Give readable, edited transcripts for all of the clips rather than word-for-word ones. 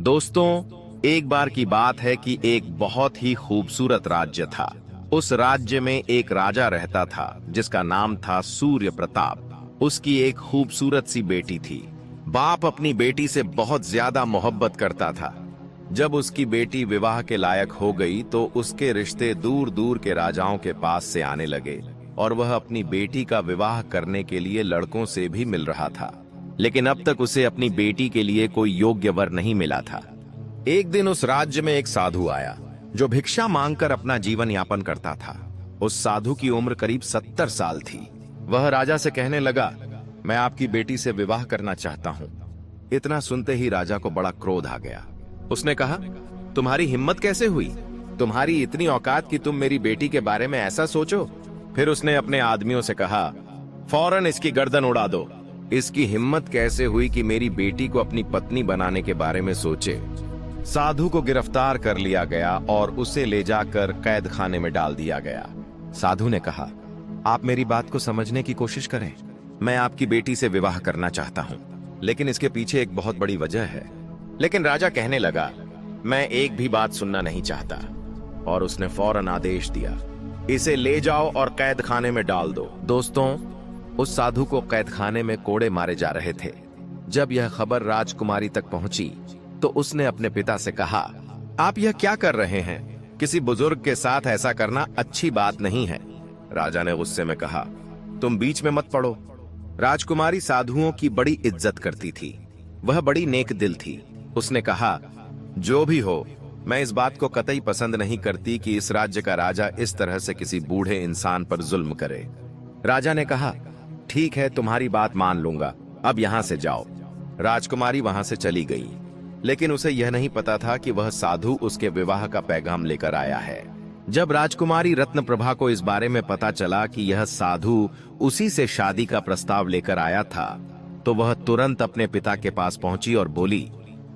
दोस्तों, एक बार की बात है कि एक बहुत ही खूबसूरत राज्य था। उस राज्य में एक राजा रहता था जिसका नाम था सूर्य प्रताप। उसकी एक खूबसूरत सी बेटी थी। बाप अपनी बेटी से बहुत ज्यादा मोहब्बत करता था। जब उसकी बेटी विवाह के लायक हो गई तो उसके रिश्ते दूर दूर के राजाओं के पास से आने लगे और वह अपनी बेटी का विवाह करने के लिए लड़कों से भी मिल रहा था। लेकिन अब तक उसे अपनी बेटी के लिए कोई योग्य वर नहीं मिला था। एक दिन उस राज्य में एक साधु आया जो भिक्षा मांगकर अपना जीवन यापन करता था। उस साधु की उम्र करीब 70 साल थी। वह राजा से कहने लगा, मैं आपकी बेटी से विवाह करना चाहता हूँ। इतना सुनते ही राजा को बड़ा क्रोध आ गया। उसने कहा, तुम्हारी हिम्मत कैसे हुई? तुम्हारी इतनी औकात कि तुम मेरी बेटी के बारे में ऐसा सोचो? फिर उसने अपने आदमियों से कहा, फौरन इसकी गर्दन उड़ा दो। इसकी हिम्मत कैसे हुई कि मेरी बेटी को अपनी पत्नी बनाने के बारे में सोचे? साधु को गिरफ्तार कर लिया गया और उसे ले जाकर कैद खाने में डाल दिया गया। साधु ने कहा, आप मेरी बात को समझने की कोशिश करें। मैं आपकी बेटी से विवाह करना चाहता हूं, लेकिन इसके पीछे एक बहुत बड़ी वजह है। लेकिन राजा कहने लगा, मैं एक भी बात सुनना नहीं चाहता। और उसने फौरन आदेश दिया, इसे ले जाओ और कैद खाने में डाल दो। दोस्तों, उस साधु को कैद खाने में कोड़े मारे जा रहे थे। जब यह खबर राजकुमारी तक पहुंची तो उसने अपने पिता से कहा, आप यह क्या कर रहे हैं? किसी बुजुर्ग के साथ ऐसा करना अच्छी बात नहीं है। राजा ने गुस्से में कहा, तुम बीच में मत पड़ो। राजकुमारी साधुओं की बड़ी इज्जत करती थी। वह बड़ी नेक दिल थी। उसने कहा, जो भी हो, मैं इस बात को कतई पसंद नहीं करती कि इस राज्य का राजा इस तरह से किसी बूढ़े इंसान पर जुल्म करे। राजा ने कहा, ठीक है, तुम्हारी बात मान लूंगा, अब यहां से जाओ। राजकुमारी वहां से चली गई, लेकिन उसे यह नहीं पता था कि वह साधु उसके विवाह का पैगाम लेकर आया है। जब राजकुमारी रत्नप्रभा को इस बारे में पता चला कि यह साधु उसी से शादी का प्रस्ताव लेकर आया था, तो वह तुरंत अपने पिता के पास पहुंची और बोली,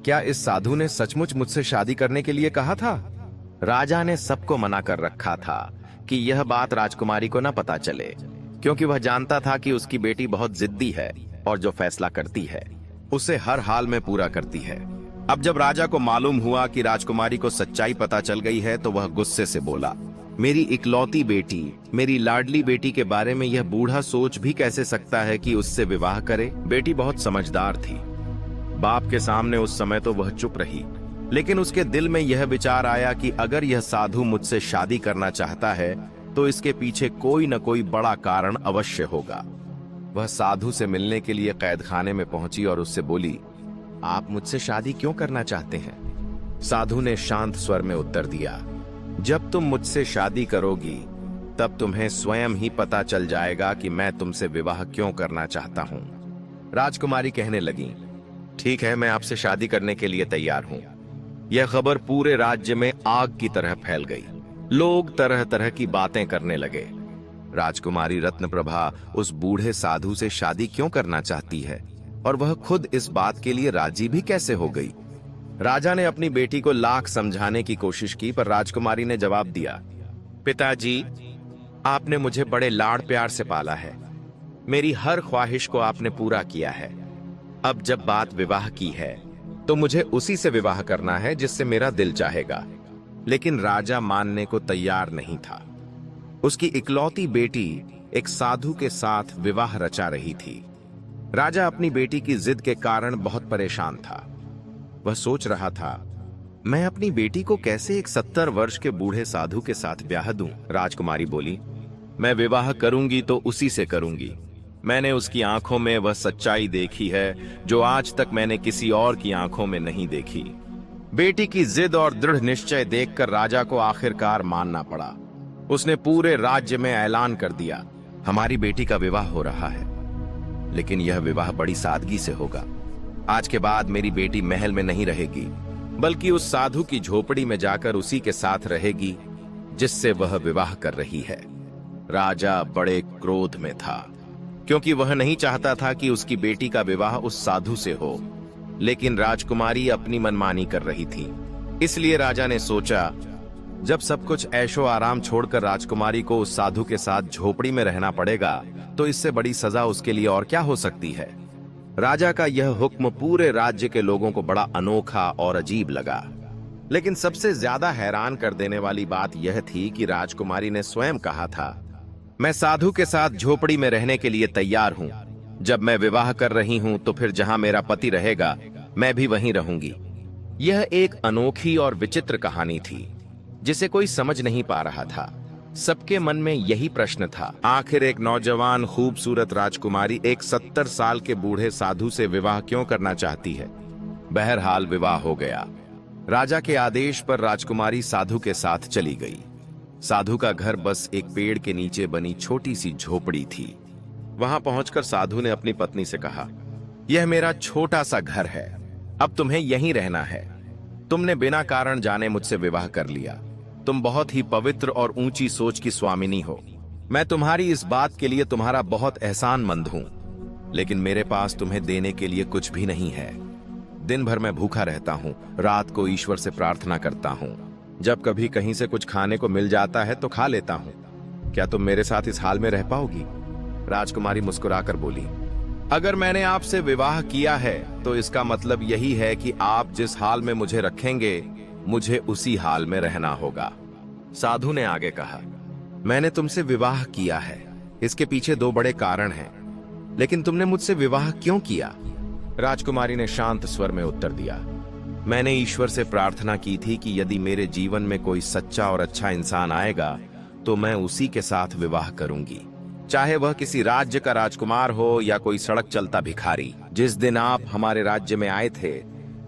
क्या इस साधु ने सचमुच मुझसे शादी करने के लिए कहा था? राजा ने सबको मना कर रखा था कि यह बात राजकुमारी को न पता चले, क्योंकि वह जानता था कि उसकी बेटी बहुत जिद्दी है और जो फैसला करती है उसे हर हाल में पूरा करती है। अब जब राजा को मालूम हुआ कि राजकुमारी को सच्चाई पता चल गई है तो वह गुस्से से बोला, मेरी इकलौती बेटी, मेरी लाडली बेटी के बारे में यह बूढ़ा सोच भी कैसे सकता है कि उससे विवाह करे? बेटी बहुत समझदार थी। बाप के सामने उस समय तो वह चुप रही, लेकिन उसके दिल में यह विचार आया कि अगर यह साधु मुझसे शादी करना चाहता है तो इसके पीछे कोई न कोई बड़ा कारण अवश्य होगा। वह साधु से मिलने के लिए कैद खाने में पहुंची और उससे बोली, आप मुझसे शादी क्यों करना चाहते हैं? साधु ने शांत स्वर में उत्तर दिया, जब तुम मुझसे शादी करोगी तब तुम्हें स्वयं ही पता चल जाएगा कि मैं तुमसे विवाह क्यों करना चाहता हूं। राजकुमारी कहने लगी, ठीक है, मैं आपसे शादी करने के लिए तैयार हूं। यह खबर पूरे राज्य में आग की तरह फैल गई। लोग तरह तरह की बातें करने लगे। राजकुमारी रत्नप्रभा उस बूढ़े साधु से शादी क्यों करना चाहती है और वह खुद इस बात के लिए राजी भी कैसे हो गई? राजा ने अपनी बेटी को लाख समझाने की कोशिश की, पर राजकुमारी ने जवाब दिया, पिताजी, आपने मुझे बड़े लाड़ प्यार से पाला है। मेरी हर ख्वाहिश को आपने पूरा किया है। अब जब बात विवाह की है तो मुझे उसी से विवाह करना है जिससे मेरा दिल चाहेगा। लेकिन राजा मानने को तैयार नहीं था। उसकी इकलौती बेटी एक साधु के साथ विवाह रचा रही थी। राजा अपनी बेटी की जिद के कारण बहुत परेशान था। वह सोच रहा था, मैं अपनी बेटी को कैसे एक 70 वर्ष के बूढ़े साधु के साथ ब्याह दूं? राजकुमारी बोली, मैं विवाह करूंगी तो उसी से करूंगी। मैंने उसकी आंखों में वह सच्चाई देखी है जो आज तक मैंने किसी और की आंखों में नहीं देखी। बेटी की जिद और दृढ़ निश्चय देखकर राजा को आखिरकार मानना पड़ा। उसने पूरे राज्य में ऐलान कर दिया, हमारी बेटी का विवाह हो रहा है, लेकिन यह विवाह बड़ी सादगी से होगा। आज के बाद मेरी बेटी महल में नहीं रहेगी, बल्कि उस साधु की झोपड़ी में जाकर उसी के साथ रहेगी जिससे वह विवाह कर रही है। राजा बड़े क्रोध में था, क्योंकि वह नहीं चाहता था कि उसकी बेटी का विवाह उस साधु से हो, लेकिन राजकुमारी अपनी मनमानी कर रही थी। इसलिए राजा ने सोचा, जब सब कुछ ऐशो आराम छोड़कर राजकुमारी को उस साधु के साथ झोपड़ी में रहना पड़ेगा तो इससे बड़ी सजा उसके लिए और क्या हो सकती है। राजा का यह हुक्म पूरे राज्य के लोगों को बड़ा अनोखा और अजीब लगा। लेकिन सबसे ज्यादा हैरान कर देने वाली बात यह थी कि राजकुमारी ने स्वयं कहा था, मैं साधु के साथ झोपड़ी में रहने के लिए तैयार हूं। जब मैं विवाह कर रही हूं तो फिर जहां मेरा पति रहेगा मैं भी वहीं रहूंगी। यह एक अनोखी और विचित्र कहानी थी जिसे कोई समझ नहीं पा रहा था। सबके मन में यही प्रश्न था, आखिर एक नौजवान खूबसूरत राजकुमारी एक 70 साल के बूढ़े साधु से विवाह क्यों करना चाहती है। बहरहाल विवाह हो गया। राजा के आदेश पर राजकुमारी साधु के साथ चली गई। साधु का घर बस एक पेड़ के नीचे बनी छोटी सी झोपड़ी थी। वहां पहुंचकर साधु ने अपनी पत्नी से कहा, यह मेरा छोटा सा घर है, अब तुम्हें यहीं रहना है। तुमने बिना कारण जाने मुझसे विवाह कर लिया। तुम बहुत ही पवित्र और ऊंची सोच की स्वामिनी हो। मैं तुम्हारी इस बात के लिए तुम्हारा बहुत एहसानमंद हूं, लेकिन मेरे पास तुम्हें देने के लिए कुछ भी नहीं है। दिन भर मैं भूखा रहता हूं, रात को ईश्वर से प्रार्थना करता हूं। जब कभी कहीं से कुछ खाने को मिल जाता है तो खा लेता हूं। क्या तुम मेरे साथ इस हाल में रह पाओगी? राजकुमारी मुस्कुराकर बोली, अगर मैंने आपसे विवाह किया है तो इसका मतलब यही है कि आप जिस हाल में मुझे रखेंगे मुझे उसी हाल में रहना होगा। साधु ने आगे कहा, मैंने तुमसे विवाह किया है, इसके पीछे 2 बड़े कारण हैं, लेकिन तुमने मुझसे विवाह क्यों किया? राजकुमारी ने शांत स्वर में उत्तर दिया, मैंने ईश्वर से प्रार्थना की थी कि यदि मेरे जीवन में कोई सच्चा और अच्छा इंसान आएगा तो मैं उसी के साथ विवाह करूंगी, चाहे वह किसी राज्य का राजकुमार हो या कोई सड़क चलता भिखारी। जिस दिन आप हमारे राज्य में आए थे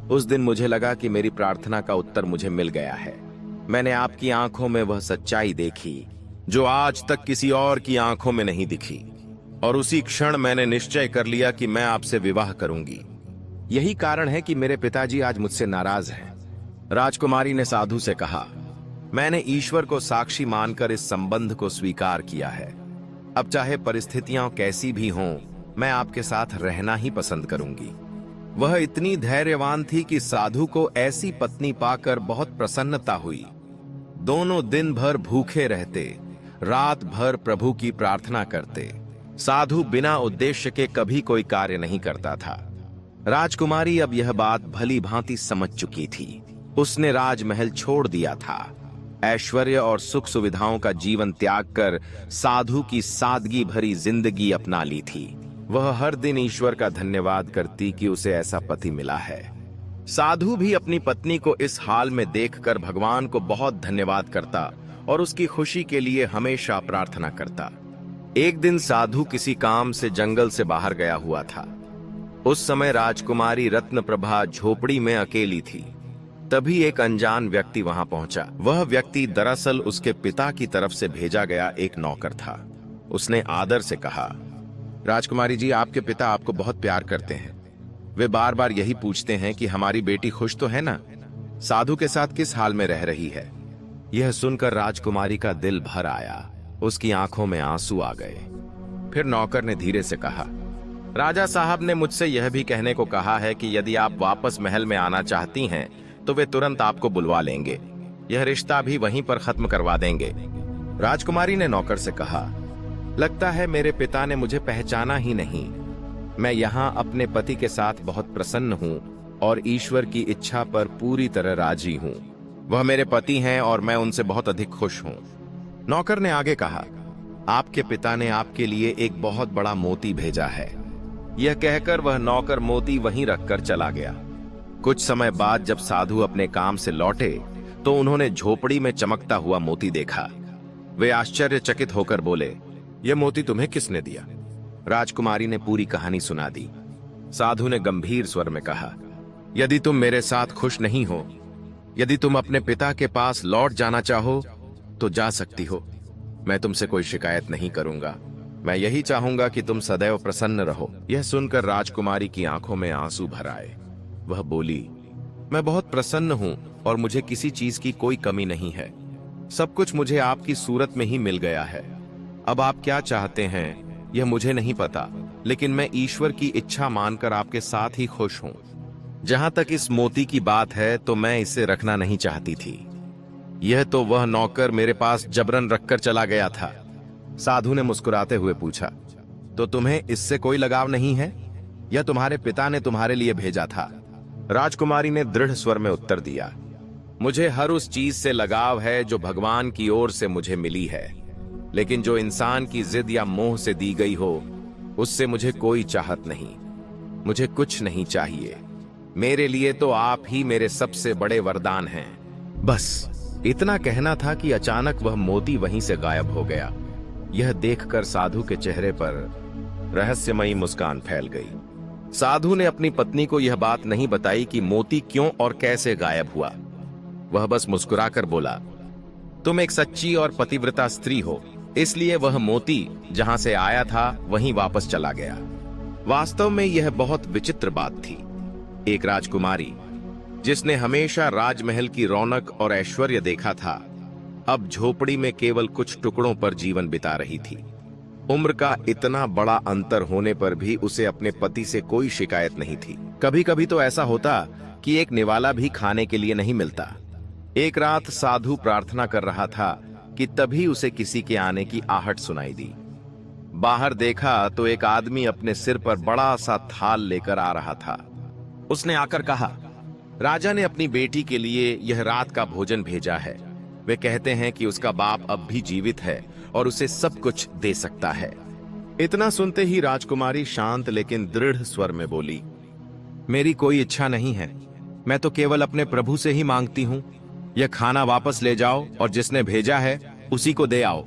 उस दिन मुझे लगा कि मेरी प्रार्थना का उत्तर मुझे मिल गया है। मैंने आपकी आंखों में वह सच्चाई देखी जो आज तक किसी और की आंखों में नहीं दिखी, और उसी क्षण मैंने निश्चय कर लिया कि मैं आपसे विवाह करूंगी। यही कारण है कि मेरे पिताजी आज मुझसे नाराज हैं। राजकुमारी ने साधु से कहा, मैंने ईश्वर को साक्षी मानकर इस संबंध को स्वीकार किया है। अब चाहे परिस्थितियां कैसी भी हों, मैं आपके साथ रहना ही पसंद करूंगी। वह इतनी धैर्यवान थी कि साधु को ऐसी पत्नी पाकर बहुत प्रसन्नता हुई। दोनों दिन भर भूखे रहते, रात भर प्रभु की प्रार्थना करते। साधु बिना उद्देश्य के कभी कोई कार्य नहीं करता था। राजकुमारी अब यह बात भली भांति समझ चुकी थी। उसने राजमहल छोड़ दिया था, ऐश्वर्य और सुख सुविधाओं का जीवन त्याग कर साधु की सादगी भरी जिंदगी अपना ली थी। वह हर दिन ईश्वर का धन्यवाद करती कि उसे ऐसा पति मिला है। साधु भी अपनी पत्नी को इस हाल में देखकर भगवान को बहुत धन्यवाद करता और उसकी खुशी के लिए हमेशा प्रार्थना करता। एक दिन साधु किसी काम से जंगल से बाहर गया हुआ था। उस समय राजकुमारी रत्नप्रभा झोपड़ी में अकेली थी। तभी एक अनजान व्यक्ति वहां पहुंचा। वह व्यक्ति दरअसल उसके पिता की तरफ से भेजा गया एक नौकर था। उसने आदर से कहा, राजकुमारी जी, आपके पिता आपको बहुत प्यार करते हैं। वे बार बार यही पूछते हैं कि हमारी बेटी खुश तो है ना, साधु के साथ किस हाल में रह रही है। यह सुनकर राजकुमारी का दिल भर आया, उसकी आंखों में आंसू आ गए। फिर नौकर ने धीरे से कहा, राजा साहब ने मुझसे यह भी कहने को कहा है कि यदि आप वापस महल में आना चाहती हैं तो वे तुरंत आपको बुलवा लेंगे। यह रिश्ता भी वहीं पर खत्म करवा देंगे। राजकुमारी ने नौकर से कहा, लगता है मेरे पिता ने मुझे पहचाना ही नहीं। मैं यहाँ अपने पति के साथ बहुत प्रसन्न हूँ और ईश्वर की इच्छा पर पूरी तरह राजी हूँ। वह मेरे पति हैं और मैं उनसे बहुत अधिक खुश हूँ। नौकर ने आगे कहा, आपके पिता ने आपके लिए एक बहुत बड़ा मोती भेजा है। यह कहकर वह नौकर मोती वहीं रखकर चला गया। कुछ समय बाद जब साधु अपने काम से लौटे तो उन्होंने झोपड़ी में चमकता हुआ मोती देखा। वे आश्चर्यचकित होकर बोले, यह मोती तुम्हें किसने दिया? राजकुमारी ने पूरी कहानी सुना दी। साधु ने गंभीर स्वर में कहा, यदि तुम मेरे साथ खुश नहीं हो, यदि तुम अपने पिता के पास लौट जाना चाहो तो जा सकती हो। मैं तुमसे कोई शिकायत नहीं करूंगा। मैं यही चाहूंगा कि तुम सदैव प्रसन्न रहो। यह सुनकर राजकुमारी की आंखों में आंसू भर आए। वह बोली, मैं बहुत प्रसन्न हूं और मुझे किसी चीज की कोई कमी नहीं है। सब कुछ मुझे आपकी सूरत में ही मिल गया है। अब आप क्या चाहते हैं यह मुझे नहीं पता, लेकिन मैं ईश्वर की इच्छा मानकर आपके साथ ही खुश हूं। जहां तक इस मोती की बात है तो मैं इसे रखना नहीं चाहती थी। यह तो वह नौकर मेरे पास जबरन रखकर चला गया था। साधु ने मुस्कुराते हुए पूछा, तो तुम्हें इससे कोई लगाव नहीं है? यह तुम्हारे पिता ने तुम्हारे लिए भेजा था। राजकुमारी ने दृढ़ स्वर में उत्तर दिया, मुझे हर उस चीज से लगाव है जो भगवान की ओर से मुझे मिली है, लेकिन जो इंसान की जिद या मोह से दी गई हो उससे मुझे कोई चाहत नहीं। मुझे कुछ नहीं चाहिए। मेरे लिए तो आप ही मेरे सबसे बड़े वरदान हैं। बस इतना कहना था कि अचानक वह मोती वहीं से गायब हो गया। यह देखकर साधु के चेहरे पर रहस्यमयी मुस्कान फैल गई। साधु ने अपनी पत्नी को यह बात नहीं बताई कि मोती क्यों और कैसे गायब हुआ। वह बस मुस्कुराकर बोला, तुम एक सच्ची और पतिव्रता स्त्री हो, इसलिए वह मोती जहां से आया था वहीं वापस चला गया। वास्तव में यह बहुत विचित्र बात थी। एक राजकुमारी जिसने हमेशा राजमहल की रौनक और ऐश्वर्य देखा था, अब झोपड़ी में केवल कुछ टुकड़ों पर जीवन बिता रही थी। उम्र का इतना बड़ा अंतर होने पर भी उसे अपने पति से कोई शिकायत नहीं थी। कभी कभी तो ऐसा होता कि एक निवाला भी खाने के लिए नहीं मिलता। एक रात साधु प्रार्थना कर रहा था कि तभी उसे किसी के आने की आहट सुनाई दी। बाहर देखा तो एक आदमी अपने सिर पर बड़ा सा थाल लेकर आ रहा था। उसने आकर कहा, राजा ने अपनी बेटी के लिए यह रात का भोजन भेजा है। वे कहते हैं कि उसका बाप अब भी जीवित है और उसे सब कुछ दे सकता है। इतना सुनते ही राजकुमारी शांत लेकिन दृढ़ स्वर में बोली, मेरी कोई इच्छा नहीं है। मैं तो केवल अपने प्रभु से ही मांगती हूँ। यह खाना वापस ले जाओ और जिसने भेजा है उसी को दे आओ।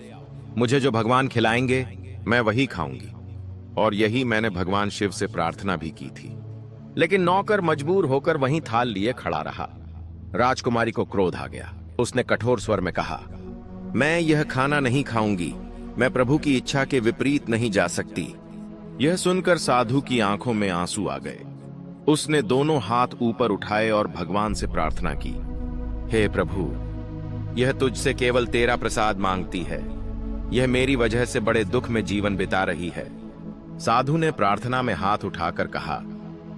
मुझे जो भगवान खिलाएंगे मैं वही खाऊंगी। और यही मैंने भगवान शिव से प्रार्थना भी की थी। लेकिन नौकर मजबूर होकर वहीं थाल लिए खड़ा रहा। राजकुमारी को क्रोध आ गया। उसने कठोर स्वर में कहा, मैं यह खाना नहीं खाऊंगी। मैं प्रभु की इच्छा के विपरीत नहीं जा सकती। यह सुनकर साधु की आंखों में आंसू आ गए। उसने दोनों हाथ ऊपर उठाए और भगवान से प्रार्थना की, हे प्रभु, यह तुझसे केवल तेरा प्रसाद मांगती है। यह मेरी वजह से बड़े दुख में जीवन बिता रही है। साधु ने प्रार्थना में हाथ उठाकर कहा,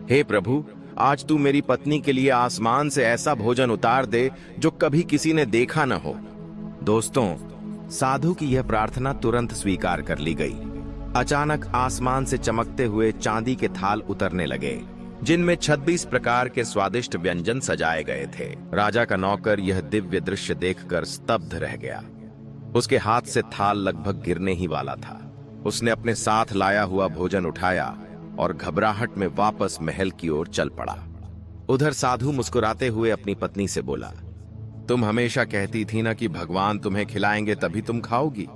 हे प्रभु, आज तू मेरी पत्नी के लिए आसमान से ऐसा भोजन उतार दे जो कभी किसी ने देखा न हो। दोस्तों, साधु की यह प्रार्थना तुरंत स्वीकार कर ली गई। अचानक आसमान से चमकते हुए चांदी के थाल उतरने लगे, जिनमें 26 प्रकार के स्वादिष्ट व्यंजन सजाए गए थे। राजा का नौकर यह दिव्य दृश्य देखकर स्तब्ध रह गया। उसके हाथ से थाल लगभग गिरने ही वाला था। उसने अपने साथ लाया हुआ भोजन उठाया और घबराहट में वापस महल की ओर चल पड़ा। उधर साधु मुस्कुराते हुए अपनी पत्नी से बोला, तुम हमेशा कहती थी ना कि भगवान तुम्हें खिलाएंगे तभी तुम खाओगी।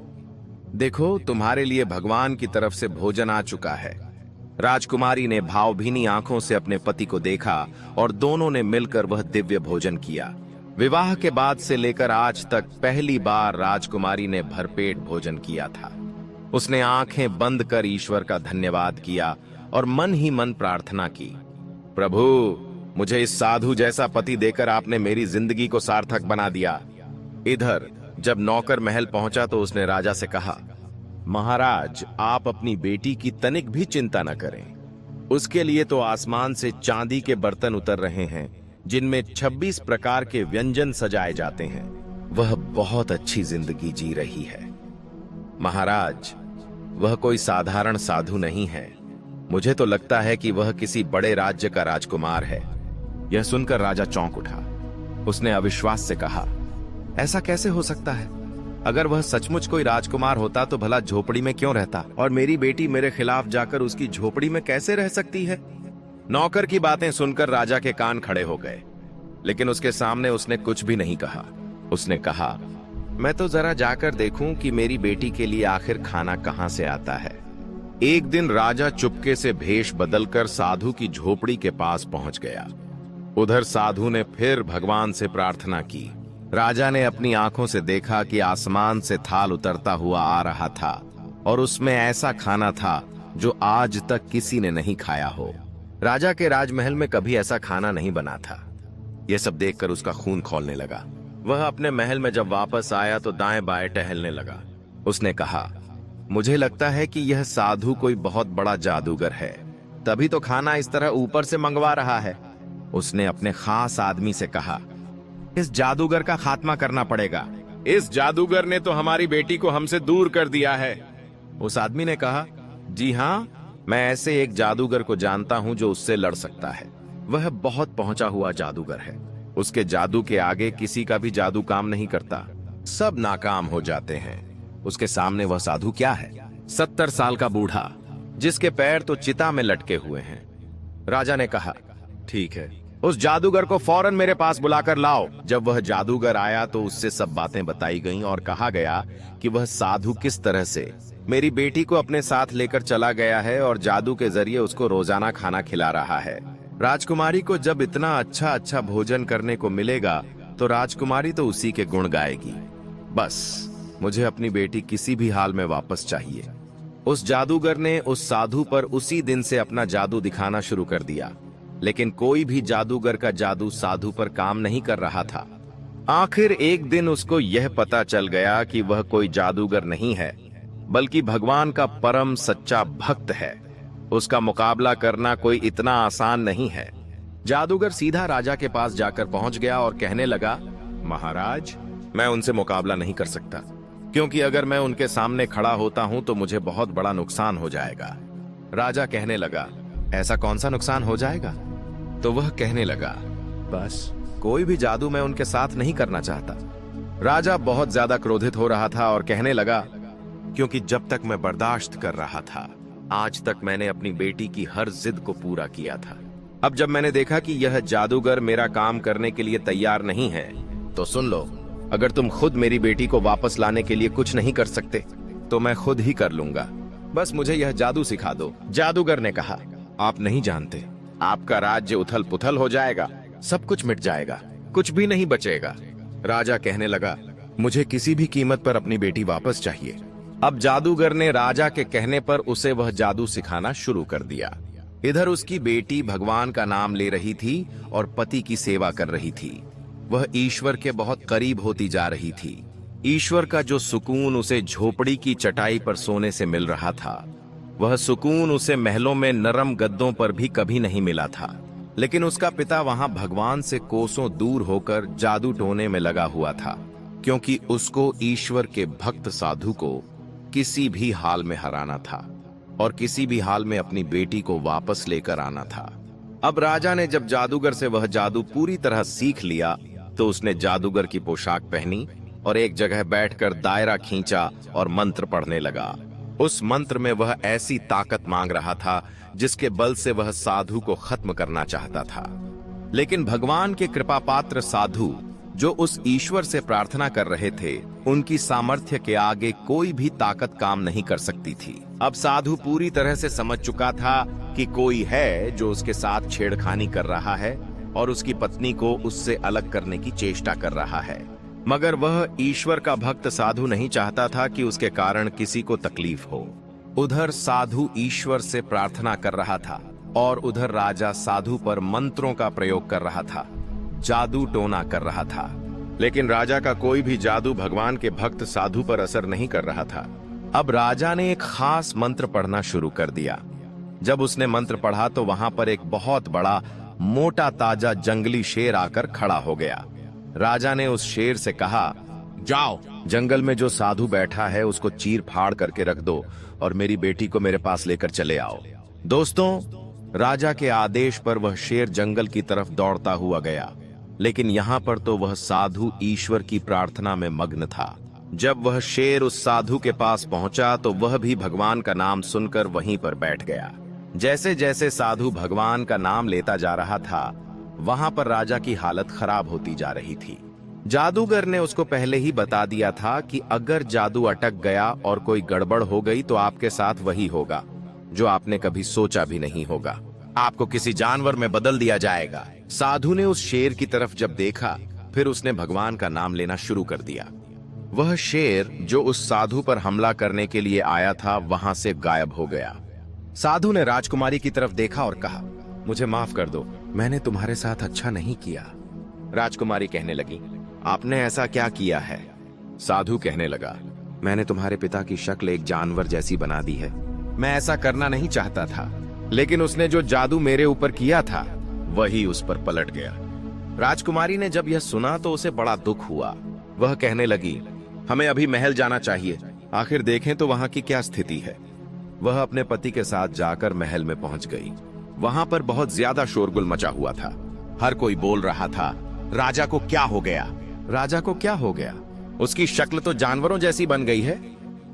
देखो, तुम्हारे लिए भगवान की तरफ से भोजन आ चुका है। राजकुमारी ने भावभीनी आंखों से अपने पति को देखा और दोनों ने मिलकर वह दिव्य भोजन किया। विवाह के बाद से लेकर आज तक पहली बार राजकुमारी ने भरपेट भोजन किया था। उसने आंखें बंद कर ईश्वर का धन्यवाद किया और मन ही मन प्रार्थना की, प्रभु, मुझे इस साधु जैसा पति देकर आपने मेरी जिंदगी को सार्थक बना दिया। इधर जब नौकर महल पहुंचा तो उसने राजा से कहा, महाराज, आप अपनी बेटी की तनिक भी चिंता न करें। उसके लिए तो आसमान से चांदी के बर्तन उतर रहे हैं जिनमें 26 प्रकार के व्यंजन सजाए जाते हैं। वह बहुत अच्छी जिंदगी जी रही है। महाराज, वह कोई साधारण साधु नहीं है। मुझे तो लगता है कि वह किसी बड़े राज्य का राजकुमार है। यह सुनकर राजा चौंक उठा। उसने अविश्वास से कहा, ऐसा कैसे हो सकता है? अगर वह सचमुच कोई राजकुमार होता तो भला झोपड़ी में क्यों रहता, और मेरी बेटी मेरे खिलाफ जाकर उसकी झोपड़ी में कैसे रह सकती है? नौकर की बातें सुनकर राजा के कान खड़े हो गए, लेकिन उसके सामने उसने कुछ भी नहीं कहा। उसने कहा, मैं तो जरा जाकर देखूं कि मेरी बेटी के लिए आखिर खाना कहां से आता है। एक दिन राजा चुपके से भेष बदलकर साधु की झोपड़ी के पास पहुंच गया। उधर साधु ने फिर भगवान से प्रार्थना की। राजा ने अपनी आंखों से देखा कि आसमान से थाल उतरता हुआ आ रहा था और उसमें ऐसा खाना था जो आज तक किसी ने नहीं खाया हो। राजा के राजमहल में कभी ऐसा खाना नहीं बना था। यह सब देखकर उसका खून खौलने लगा। वह अपने महल में जब वापस आया तो दाएं बाएं टहलने लगा। उसने कहा, मुझे लगता है कि यह साधु कोई बहुत बड़ा जादूगर है, तभी तो खाना इस तरह ऊपर से मंगवा रहा है। उसने अपने खास आदमी से कहा, इस जादूगर का खात्मा करना पड़ेगा। इस जादूगर ने तो हमारी बेटी को हमसे दूर कर दिया है। उस आदमी ने कहा, जी हाँ, मैं ऐसे एक जादूगर को जानता हूं जो उससे लड़ सकता है। वह बहुत पहुंचा हुआ जादूगर है। उसके जादू के आगे किसी का भी जादू काम नहीं करता, सब नाकाम हो जाते हैं। उसके सामने वह साधु क्या है? 70 साल का बूढ़ा जिसके पैर तो चिता में लटके हुए हैं। राजा ने कहा, ठीक है, उस जादूगर को फौरन मेरे पास बुलाकर लाओ। जब वह जादूगर आया तो उससे सब बातें बताई गईं और कहा गया कि वह साधु किस तरह से मेरी बेटी को अपने साथ लेकर चला गया है और जादू के जरिए उसको रोजाना खाना खिला रहा है। राजकुमारी को जब इतना अच्छा अच्छा भोजन करने को मिलेगा तो राजकुमारी तो उसी के गुण गाएगी। बस मुझे अपनी बेटी किसी भी हाल में वापस चाहिए। उस जादूगर ने उस साधु पर उसी दिन से अपना जादू दिखाना शुरू कर दिया, लेकिन कोई भी जादूगर का जादू साधु पर काम नहीं कर रहा था। आखिर एक दिन उसको यह पता चल गया कि वह कोई जादूगर नहीं है, बल्कि भगवान का परम सच्चा भक्त है। उसका मुकाबला करना कोई इतना आसान नहीं है। जादूगर सीधा राजा के पास जाकर पहुंच गया और कहने लगा, महाराज, मैं उनसे मुकाबला नहीं कर सकता, क्योंकि अगर मैं उनके सामने खड़ा होता हूं तो मुझे बहुत बड़ा नुकसान हो जाएगा। राजा कहने लगा, ऐसा कौन सा नुकसान हो जाएगा? तो वह कहने लगा, बस कोई भी जादू मैं उनके साथ नहीं करना चाहता। राजा बहुत ज्यादा क्रोधित हो रहा था और कहने लगा, क्योंकि जब तक मैं बर्दाश्त कर रहा था, आज तक मैंने अपनी बेटी की हर जिद को पूरा किया था। अब जब मैंने देखा कि यह जादूगर मेरा काम करने के लिए तैयार नहीं है, तो सुन लो, अगर तुम खुद मेरी बेटी को वापस लाने के लिए कुछ नहीं कर सकते तो मैं खुद ही कर लूंगा। बस मुझे यह जादू सिखा दो। जादूगर ने कहा, आप नहीं जानते, आपका राज्य उथल पुथल हो जाएगा, सब कुछ मिट जाएगा, कुछ भी नहीं बचेगा। राजा कहने लगा, मुझे किसी भी कीमत पर अपनी बेटी वापस चाहिए। अब जादूगर ने राजा के कहने पर उसे वह जादू सिखाना शुरू कर दिया। इधर उसकी बेटी भगवान का नाम ले रही थी और पति की सेवा कर रही थी। वह ईश्वर के बहुत करीब होती जा रही थी। ईश्वर का जो सुकून उसे झोपड़ी की चटाई पर सोने से मिल रहा था, वह सुकून उसे महलों में नरम गद्दों पर भी कभी नहीं मिला था। लेकिन उसका पिता वहां भगवान से कोसों दूर होकर जादू टोने में लगा हुआ था, क्योंकि उसको ईश्वर के भक्त साधु को किसी भी हाल में हराना था और किसी भी हाल में अपनी बेटी को वापस लेकर आना था। अब राजा ने जब जादूगर से वह जादू पूरी तरह सीख लिया तो उसने जादूगर की पोशाक पहनी और एक जगह बैठकर दायरा खींचा और मंत्र पढ़ने लगा। उस मंत्र में वह ऐसी ताकत मांग रहा था जिसके बल से वह साधु को खत्म करना चाहता था। लेकिन भगवान के कृपा पात्र साधु जो उस ईश्वर से प्रार्थना कर रहे थे, उनकी सामर्थ्य के आगे कोई भी ताकत काम नहीं कर सकती थी। अब साधु पूरी तरह से समझ चुका था कि कोई है जो उसके साथ छेड़खानी कर रहा है और उसकी पत्नी को उससे अलग करने की चेष्टा कर रहा है। मगर वह ईश्वर का भक्त साधु नहीं चाहता था कि उसके कारण किसी को तकलीफ हो। उधर साधु ईश्वर से प्रार्थना कर रहा था और उधर राजा साधु पर मंत्रों का प्रयोग कर रहा था, जादू टोना कर रहा था। लेकिन राजा का कोई भी जादू भगवान के भक्त साधु पर असर नहीं कर रहा था। अब राजा ने एक खास मंत्र पढ़ना शुरू कर दिया। जब उसने मंत्र पढ़ा तो वहां पर एक बहुत बड़ा मोटा ताजा जंगली शेर आकर खड़ा हो गया। राजा ने उस शेर से कहा, जाओ, जंगल में जो साधु बैठा है उसको चीर फाड़ करके रख दो और मेरी बेटी को मेरे पास लेकर चले आओ। दोस्तों, राजा के आदेश पर वह शेर जंगल की तरफ दौड़ता हुआ गया, लेकिन यहाँ पर तो वह साधु ईश्वर की प्रार्थना में मग्न था। जब वह शेर उस साधु के पास पहुंचा तो वह भी भगवान का नाम सुनकर वहीं पर बैठ गया। जैसे जैसे साधु भगवान का नाम लेता जा रहा था, वहां पर राजा की हालत खराब होती जा रही थी। जादूगर ने उसको पहले ही बता दिया था कि अगर जादू अटक गया और कोई गड़बड़ हो गई तो आपके साथ वही होगा जो आपने कभी सोचा भी नहीं होगा, आपको किसी जानवर में बदल दिया जाएगा। साधु ने उस शेर की तरफ जब देखा, फिर उसने भगवान का नाम लेना शुरू कर दिया। वह शेर जो उस साधु पर हमला करने के लिए आया था वहां से गायब हो गया। साधु ने राजकुमारी की तरफ देखा और कहा, मुझे माफ कर दो, मैंने तुम्हारे साथ अच्छा नहीं किया। राजकुमारी कहने लगी, आपने ऐसा क्या किया है? साधु कहने लगा, मैंने तुम्हारे पिता की शक्ल एक जानवर जैसी बना दी है। मैं ऐसा करना नहीं चाहता था, लेकिन उसने जो जादू मेरे ऊपर किया था वही उस पर पलट गया। राजकुमारी ने जब यह सुना तो उसे बड़ा दुख हुआ। वह कहने लगी, हमें अभी महल जाना चाहिए, आखिर देखें तो वहां की क्या स्थिति है। वह अपने पति के साथ जाकर महल में पहुंच गई। वहां पर बहुत ज्यादा शोरगुल मचा हुआ था। हर कोई बोल रहा था, राजा को क्या हो गया? राजा को क्या हो गया? उसकी शक्ल तो जानवरों जैसी बन गई है।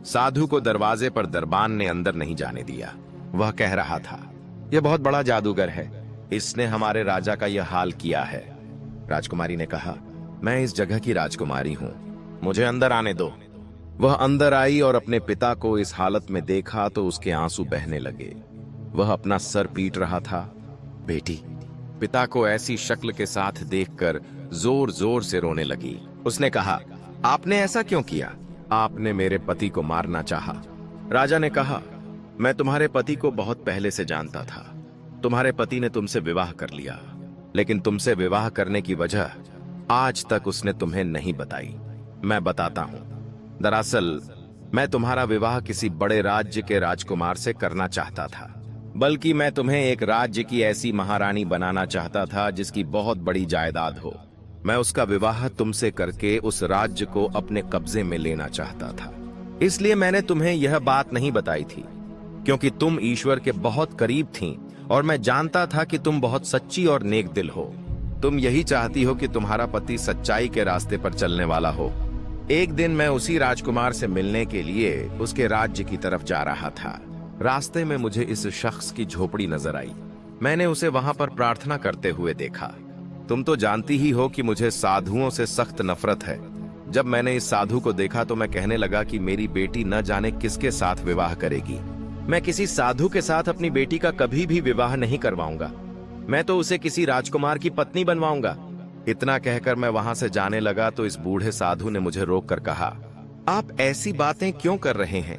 साधु को दरवाजे पर दरबान ने अंदर नहीं जाने दिया। वह कह रहा था, यह बहुत बड़ा जादूगर है, इसने हमारे राजा का यह हाल किया है। राजकुमारी ने कहा, मैं इस जगह की राजकुमारी हूं, मुझे अंदर आने दो। वह अंदर आई और अपने पिता को इस हालत में देखा तो उसके आंसू बहने लगे। वह अपना सर पीट रहा था। बेटी, पिता को ऐसी शक्ल के साथ देखकर जोर जोर से रोने लगी। उसने कहा, आपने ऐसा क्यों किया? आपने मेरे पति को मारना चाहा। राजा ने कहा, मैं तुम्हारे पति को बहुत पहले से जानता था। तुम्हारे पति ने तुमसे विवाह कर लिया, लेकिन तुमसे विवाह करने की वजह आज तक उसने तुम्हें नहीं बताई। मैं बताता हूं। दरअसल मैं तुम्हारा विवाह किसी बड़े राज्य के राजकुमार से करना चाहता था, बल्कि मैं तुम्हें एक राज्य की ऐसी महारानी बनाना चाहता था जिसकी बहुत बड़ी जायदाद हो। मैं उसका विवाह तुमसे करके उस राज्य को अपने कब्जे में लेना चाहता था। इसलिए मैंने तुम्हें यह बात नहीं बताई थी, क्योंकि तुम ईश्वर के बहुत करीब थीं और मैं जानता था कि तुम बहुत सच्ची और नेक दिल हो। तुम यही चाहती हो कि तुम्हारा पति सच्चाई के रास्ते पर चलने वाला हो। एक दिन मैं उसी राजकुमार से मिलने के लिए उसके राज्य की तरफ जा रहा था। रास्ते में मुझे इस शख्स की झोपड़ी नजर आई। मैंने उसे वहां पर प्रार्थना करते हुए देखा। तुम तो जानती ही हो कि मुझे साधुओं से सख्त नफरत है। जब मैंने इस साधु को देखा तो मैं कहने लगा कि मेरी बेटी न जाने किसके साथ विवाह करेगी। मैं किसी साधु के साथ अपनी बेटी का कभी भी विवाह नहीं करवाऊंगा। मैं तो उसे किसी राजकुमार की पत्नी बनवाऊंगा। इतना कहकर मैं वहां से जाने लगा तो इस बूढ़े साधु ने मुझे रोककर कहा, आप ऐसी बातें क्यों कर रहे हैं?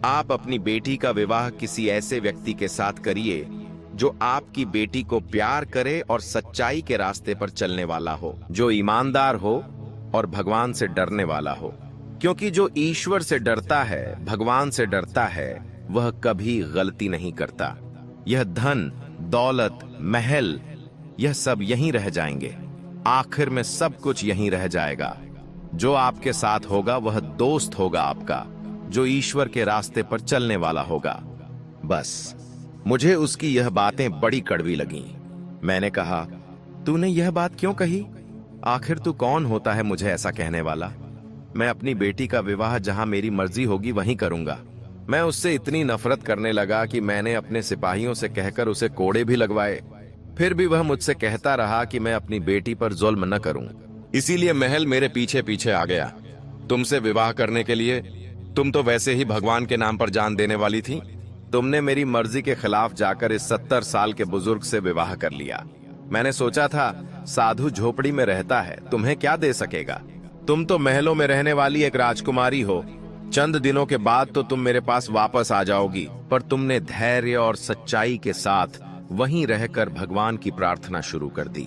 आप अपनी बेटी का विवाह किसी ऐसे व्यक्ति के साथ करिए जो आपकी बेटी को प्यार करे और सच्चाई के रास्ते पर चलने वाला हो, जो ईमानदार हो और भगवान से डरने वाला हो। क्योंकि जो ईश्वर से डरता है, भगवान से डरता है, वह कभी गलती नहीं करता। यह धन, दौलत, महल, यह सब यहीं रह जाएंगे। आखिर में सब कुछ यहीं रह जाएगा। जो आपके साथ होगा वह दोस्त होगा आपका, जो ईश्वर के रास्ते पर चलने वाला होगा। बस मुझे उसकी यह बातें बड़ी कड़वी लगीं। मैंने कहा, तूने यह बात क्यों कही? आखिर तू कौन होता है मुझे ऐसा कहने वाला? मैं अपनी बेटी का विवाह जहां मेरी मर्जी होगी वहीं करूंगा। मैं उससे इतनी नफरत करने लगा कि मैंने अपने सिपाहियों से कहकर उसे कोड़े भी लगवाए। फिर भी वह मुझसे कहता रहा कि मैं अपनी बेटी पर जुल्म न करूं। इसीलिए महल मेरे पीछे पीछे आ गया तुमसे विवाह करने के लिए। तुम तो वैसे ही भगवान के नाम पर जान देने वाली थी। तुमने मेरी मर्जी के खिलाफ जाकर इस 70 साल के बुजुर्ग से विवाह कर लिया। मैंने सोचा था साधु झोपड़ी में रहता है, तुम्हें क्या दे सकेगा? तुम तो महलों में रहने वाली एक राजकुमारी हो। चंद दिनों के बाद तो तुम मेरे पास वापस आ जाओगी। पर तुमने धैर्य और सच्चाई के साथ वहीं रहकर भगवान की प्रार्थना शुरू कर दी।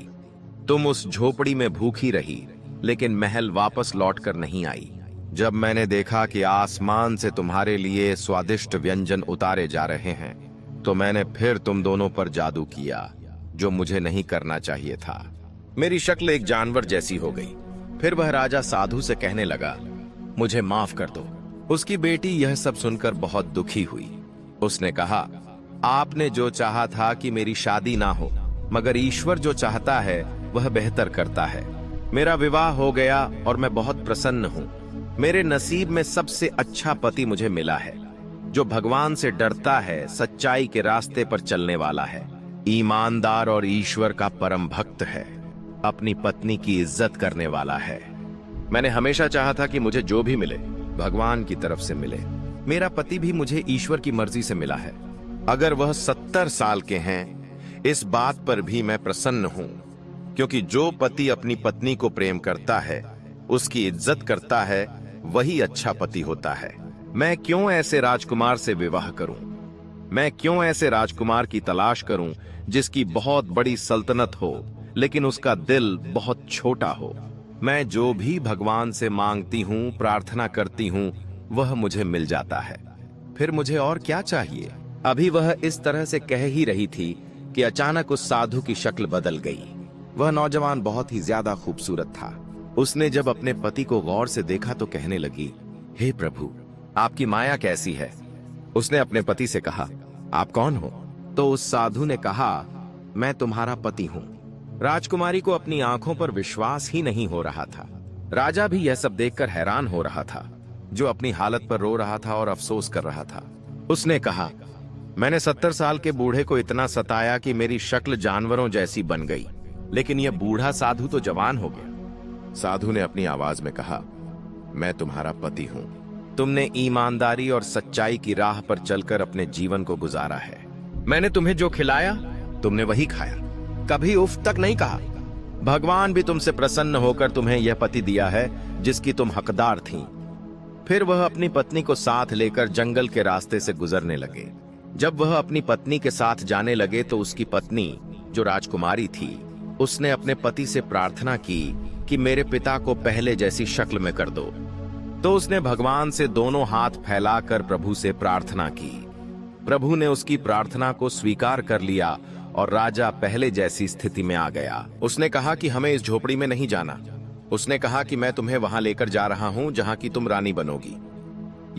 तुम उस झोपड़ी में भूखी रही, लेकिन महल वापस लौटकर नहीं आई। जब मैंने देखा कि आसमान से तुम्हारे लिए स्वादिष्ट व्यंजन उतारे जा रहे हैं, तो मैंने फिर तुम दोनों पर जादू किया, जो मुझे नहीं करना चाहिए था। मेरी शक्ल एक जानवर जैसी हो गई। फिर वह राजा साधु से कहने लगा, मुझे माफ कर दो। उसकी बेटी यह सब सुनकर बहुत दुखी हुई। उसने कहा, आपने जो चाहा था कि मेरी शादी ना हो, मगर ईश्वर जो चाहता है वह बेहतर करता है। मेरा विवाह हो गया और मैं बहुत प्रसन्न हूँ। मेरे नसीब में सबसे अच्छा पति मुझे मिला है, जो भगवान से डरता है, सच्चाई के रास्ते पर चलने वाला है, ईमानदार और ईश्वर का परम भक्त है, अपनी पत्नी की इज्जत करने वाला है। मैंने हमेशा चाहा था कि मुझे जो भी मिले भगवान की तरफ से मिले। मेरा पति भी मुझे ईश्वर की मर्जी से मिला है। अगर वह 70 साल के हैं, इस बात पर भी मैं प्रसन्न हूं, क्योंकि जो पति अपनी पत्नी को प्रेम करता है, उसकी इज्जत करता है, वही अच्छा पति होता है। मैं क्यों ऐसे राजकुमार से विवाह करूं? मैं क्यों ऐसे राजकुमार की तलाश करूं जिसकी बहुत बड़ी सल्तनत हो, लेकिन उसका दिल बहुत छोटा हो? मैं जो भी भगवान से मांगती हूं, प्रार्थना करती हूं, वह मुझे मिल जाता है। फिर मुझे और क्या चाहिए? अभी वह इस तरह से कह ही रही थी कि अचानक उस साधु की शक्ल बदल गई। वह नौजवान बहुत ही ज्यादा खूबसूरत था। उसने जब अपने पति को गौर से देखा तो कहने लगी, हे प्रभु, आपकी माया कैसी है? उसने अपने पति से कहा, आप कौन हो? तो उस साधु ने कहा, मैं तुम्हारा पति हूं। राजकुमारी को अपनी आंखों पर विश्वास ही नहीं हो रहा था। राजा भी यह सब देखकर हैरान हो रहा था, जो अपनी हालत पर रो रहा था और अफसोस कर रहा था। उसने कहा, मैंने 70 साल के बूढ़े को इतना सताया कि मेरी शक्ल जानवरों जैसी बन गई, लेकिन यह बूढ़ा साधु तो जवान हो गया। साधु ने अपनी आवाज में कहा, मैं तुम्हारा पति हूं। तुमने ईमानदारी और सच्चाई की राह पर चलकर अपने जीवन को गुजारा है। मैंने तुम्हें जो खिलाया तुमने वही खाया, कभी उफ तक नहीं कहा। भगवान भी तुमसे प्रसन्न होकर तुम्हें यह पति दिया है जिसकी तुम हकदार थीं। फिर वह अपनी पत्नी को साथ लेकर जंगल के रास्ते से गुजरने लगे। जब वह अपनी पत्नी के साथ जाने लगे तो उसकी पत्नी, जो राजकुमारी थी, उसने अपने पति से प्रार्थना की कि मेरे पिता को पहले जैसी शक्ल में कर दो। तो उसने भगवान से दोनों हाथ फैलाकर प्रभु से प्रार्थना की। प्रभु ने उसकी प्रार्थना को स्वीकार कर लिया और राजा पहले जैसी स्थिति में आ गया। उसने कहा कि हमें इस झोपड़ी में नहीं जाना। उसने कहा कि मैं तुम्हें वहां लेकर जा रहा हूं जहां की तुम रानी बनोगी।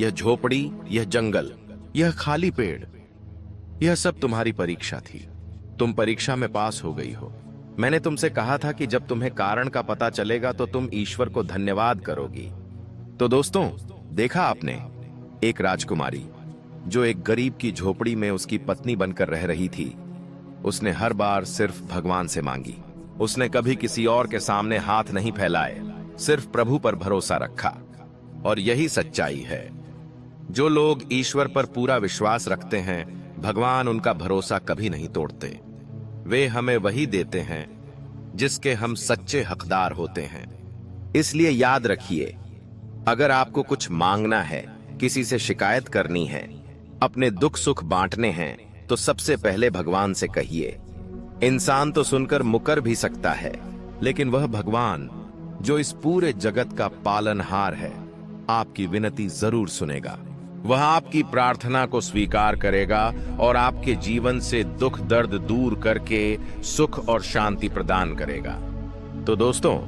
यह झोपड़ी, यह जंगल, यह खाली पेड़, यह सब तुम्हारी परीक्षा थी। तुम परीक्षा में पास हो गई हो। मैंने तुमसे कहा था कि जब तुम्हें कारण का पता चलेगा तो तुम ईश्वर को धन्यवाद करोगी। तो दोस्तों, देखा आपने, एक राजकुमारी जो एक गरीब की झोपड़ी में उसकी पत्नी बनकर रह रही थी, उसने हर बार सिर्फ भगवान से मांगी। उसने कभी किसी और के सामने हाथ नहीं फैलाए, सिर्फ प्रभु पर भरोसा रखा। और यही सच्चाई है। जो लोग ईश्वर पर पूरा विश्वास रखते हैं, भगवान उनका भरोसा कभी नहीं तोड़ते। वे हमें वही देते हैं जिसके हम सच्चे हकदार होते हैं। इसलिए याद रखिए, अगर आपको कुछ मांगना है, किसी से शिकायत करनी है, अपने दुख सुख बांटने हैं, तो सबसे पहले भगवान से कहिए। इंसान तो सुनकर मुकर भी सकता है, लेकिन वह भगवान जो इस पूरे जगत का पालनहार है, आपकी विनती जरूर सुनेगा। वह आपकी प्रार्थना को स्वीकार करेगा और आपके जीवन से दुख दर्द दूर करके सुख और शांति प्रदान करेगा। तो दोस्तों,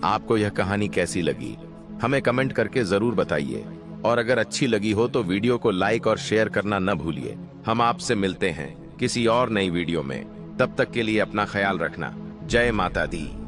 आपको यह कहानी कैसी लगी हमें कमेंट करके जरूर बताइए, और अगर अच्छी लगी हो तो वीडियो को लाइक और शेयर करना न भूलिए। हम आपसे मिलते हैं किसी और नई वीडियो में। तब तक के लिए अपना ख्याल रखना। जय माता दी।